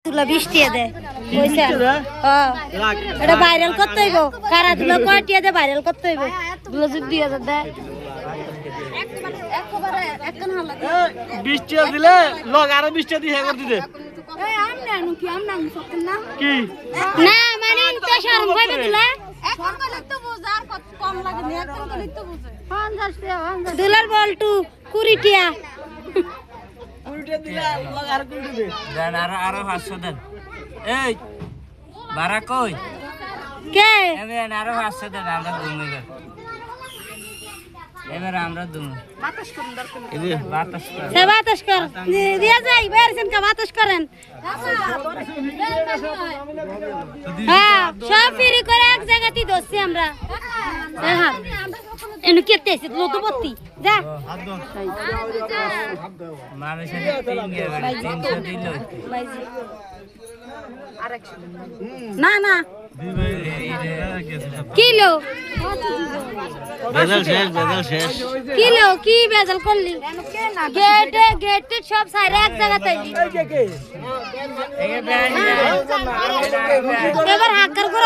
তুলা বৃষ্টি দে কইছেন এটা ভাইরাল করতে হইব কারা তুলা কয়টিয়া দে ভাইরাল করতে হইব ব্লুজুক 2000 দে একবারে একখান হালা বৃষ্টি দিলে লগ আরো বৃষ্টি দিয়ে হে করে দিতে এই আমনে আনু কি আমনে আনু সত্যি না কি না মানে তো শরম কইবে তুলা এখন কইলে তো বুঝার কম লাগে না এখন কইলে তো বুঝে 50 টাকা দুলার বলটু 20 টিয়া দিলে লগ আরো করে দিবে দেন আরো 500 দেন এই বারা কই কে এবেন আরো 500 দেন আমরা ঘুমাইব এবার আমরা দুমু বাতাস করুন দরকার এই বাতাস কর সে বাতাস কর দিয়া যাই বেরছেন কা বাতাস করেন হ্যাঁ সব ফ্রি করে এক জায়গাতেই দছি আমরা হ্যাঁ এনু কেতে আছে লতপতি যা মানুষের 3 গেবে 300 দিল বাইজি না না কিলো বেজাল শেষ কিলো কি বেজাল করলি গেটে সব সাইরে এক জায়গাতে এই কে এবার হাক্কার করো